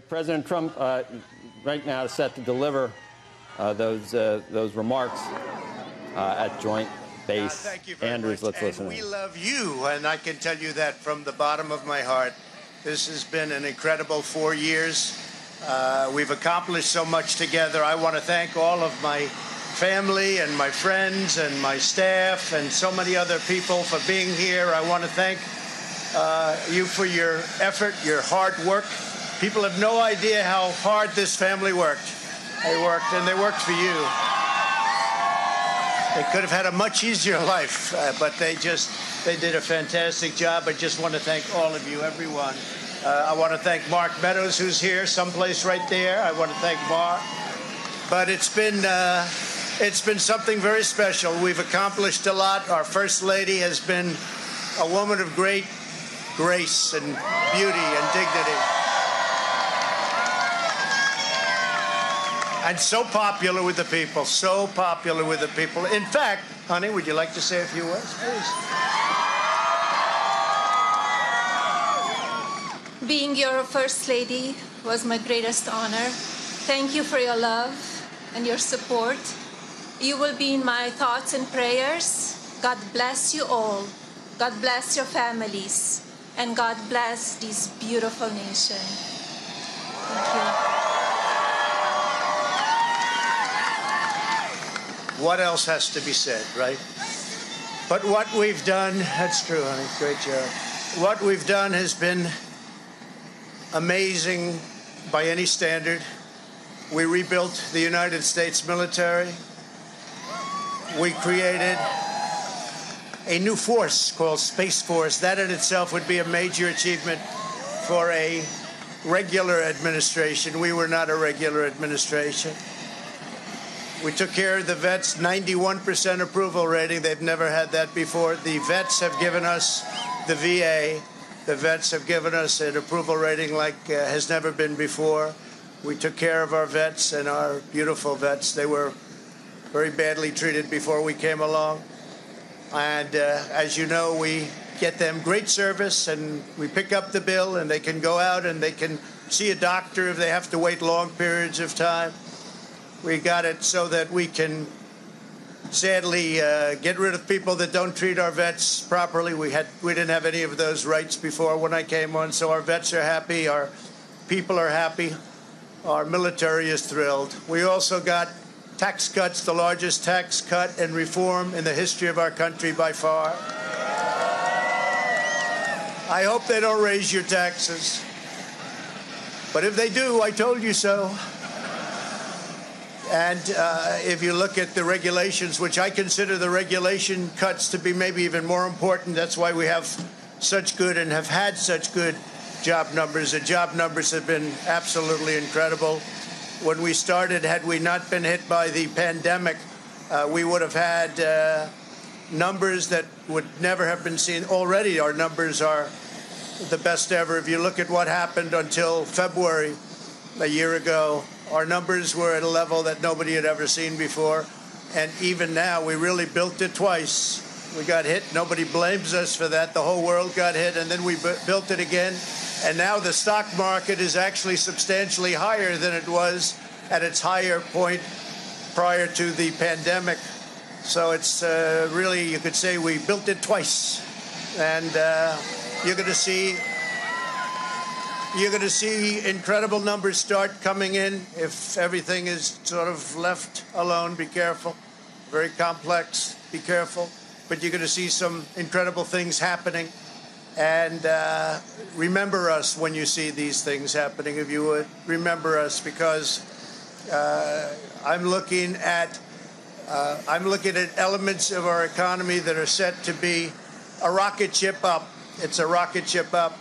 President Trump right now is set to deliver those remarks at Joint Base thank you very Andrews. much. Let's listen. We love you, and I can tell you that from the bottom of my heart. This has been an incredible 4 years. We've accomplished so much together. I want to thank all of my family and my friends and my staff and so many other people for being here. I want to thank you for your effort, your hard work. People have no idea how hard this family worked. They worked, and they worked for you. They could have had a much easier life, but they did a fantastic job. I just want to thank all of you, everyone. I want to thank Mark Meadows, who's here, someplace right there. I want to thank Mark. But it's been something very special. We've accomplished a lot. Our First Lady has been a woman of great grace and beauty and dignity. And so popular with the people, so popular with the people. In fact, honey, would you like to say a few words, please? Being your First Lady was my greatest honor. Thank you for your love and your support. You will be in my thoughts and prayers. God bless you all. God bless your families. And God bless this beautiful nation. Thank you. What else has to be said, right? But what we've done, that's true, honey, great job. What we've done has been amazing by any standard. We rebuilt the United States military. We created a new force called Space Force. That in itself would be a major achievement for a regular administration. We were not a regular administration. We took care of the vets, 91% approval rating. They've never had that before. The vets have given us, the VA, the vets have given us an approval rating like has never been before. We took care of our vets and our beautiful vets. They were very badly treated before we came along. And as you know, we get them great service, and we pick up the bill, and they can go out and they can see a doctor if they have to wait long periods of time. We got it so that we can sadly get rid of people that don't treat our vets properly. We didn't have any of those rights before when I came on, so our vets are happy, our people are happy, our military is thrilled. We also got tax cuts, the largest tax cut and reform in the history of our country by far. I hope they don't raise your taxes, but if they do, I told you so. And if you look at the regulations, which I consider the regulation cuts to be maybe even more important, that's why we have such good and have had such good job numbers. The job numbers have been absolutely incredible. When we started, had we not been hit by the pandemic, we would have had numbers that would never have been seen. Already our numbers are the best ever. If you look at what happened until February a year ago, our numbers were at a level that nobody had ever seen before. And even now, we really built it twice. We got hit. Nobody blames us for that. The whole world got hit, and then we built it again. And now the stock market is actually substantially higher than it was at its higher point prior to the pandemic. So it's really, you could say we built it twice. And you're going to see incredible numbers start coming in if everything is sort of left alone. Be careful. Very complex. Be careful. But you're going to see some incredible things happening. And remember us when you see these things happening, if you would. Remember us, because I'm looking at elements of our economy that are set to be a rocket ship up. It's a rocket ship up.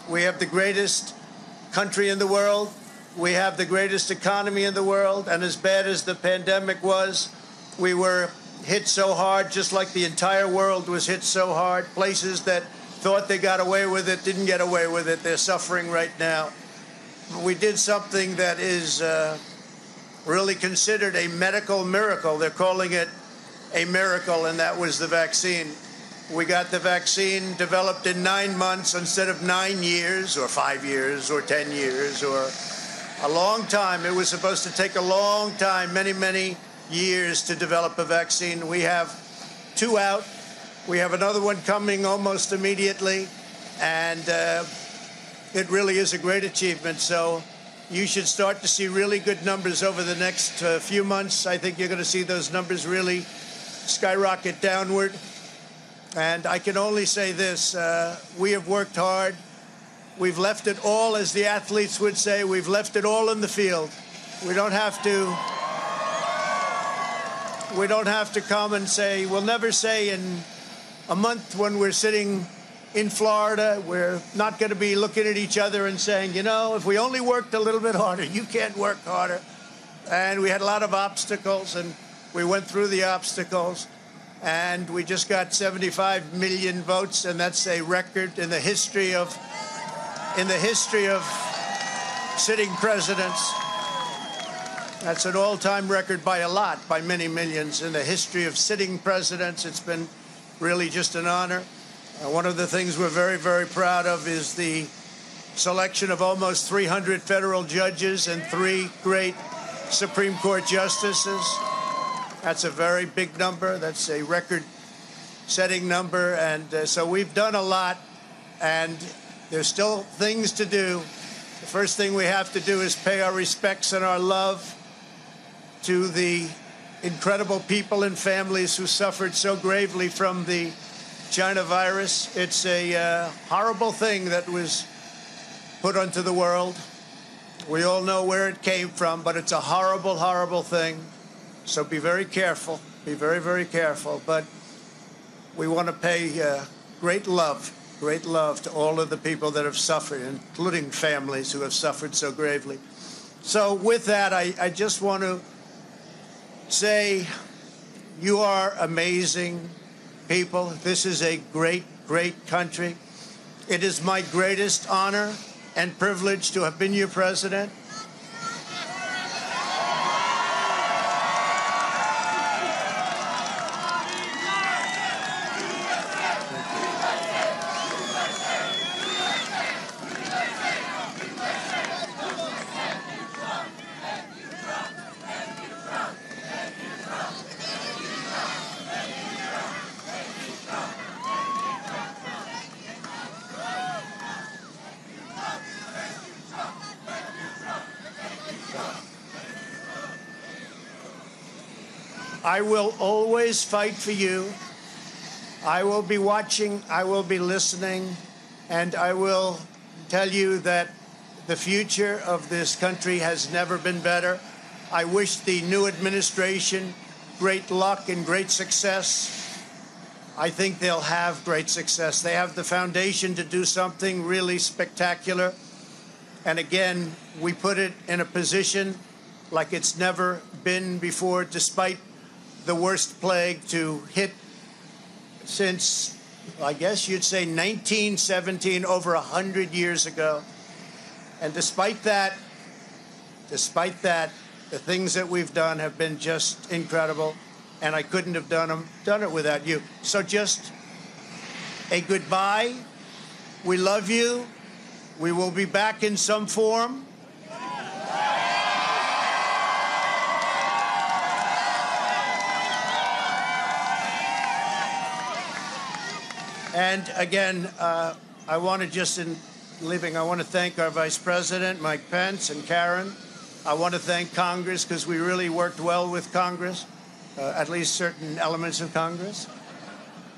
We have the greatest country in the world. We have the greatest economy in the world. And as bad as the pandemic was, we were hit so hard, just like the entire world was hit so hard. Places that thought they got away with it didn't get away with it. They're suffering right now. We did something that is really considered a medical miracle. They're calling it a miracle, and that was the vaccine. We got the vaccine developed in 9 months instead of 9 years or 5 years or 10 years or A long time. It was supposed to take a long time, many, many years to develop a vaccine. We have 2 out. We have another one coming almost immediately. And it really is a great achievement. So you should start to see really good numbers over the next few months. I think you're going to see those numbers really skyrocket downward. And I can only say this, we have worked hard. We've left it all, as the athletes would say, we've left it all in the field. We don't have to come and say, we'll never say in a month when we're sitting in Florida, we're not going to be looking at each other and saying, you know, if we only worked a little bit harder, you can't work harder. And we had a lot of obstacles, and we went through the obstacles. And we just got 75 million votes, and that's a record in the history of sitting presidents. That's an all-time record by a lot, by many millions. In the history of sitting presidents, it's been really just an honor. One of the things we're very, very proud of is the selection of almost 300 federal judges and 3 great Supreme Court justices. That's a very big number. That's a record-setting number. And so we've done a lot, and there's still things to do. The first thing we have to do is pay our respects and our love to the incredible people and families who suffered so gravely from the China virus. It's a horrible thing that was put onto the world. We all know where it came from, but it's a horrible, horrible thing. So be very careful. Be very, very careful. But we want to pay great love to all of the people that have suffered, including families who have suffered so gravely. So with that, I just want to say you are amazing people. This is a great, great country. It is my greatest honor and privilege to have been your president. I will always fight for you. I will be watching, I will be listening, and I will tell you that the future of this country has never been better. I wish the new administration great luck and great success. I think they'll have great success. They have the foundation to do something really spectacular. And again, we put it in a position like it's never been before, despite the worst plague to hit since, I guess you'd say, 1917, over 100 years ago. And despite that, the things that we've done have been just incredible, and I couldn't have done it without you. So just a goodbye. We love you. We will be back in some form. And again, I want to just, in leaving, I want to thank our Vice President, Mike Pence, and Karen. I want to thank Congress, because we really worked well with Congress, at least certain elements of Congress.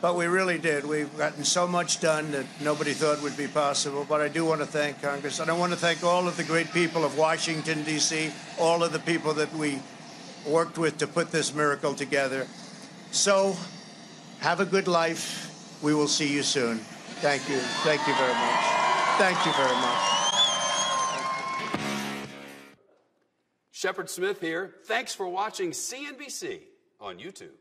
But we really did. We've gotten so much done that nobody thought would be possible. But I do want to thank Congress. And I want to thank all of the great people of Washington, D.C., all of the people that we worked with to put this miracle together. So have a good life. We will see you soon. Thank you. Thank you very much. Thank you very much. Shepard Smith here. Thanks for watching CNBC on YouTube.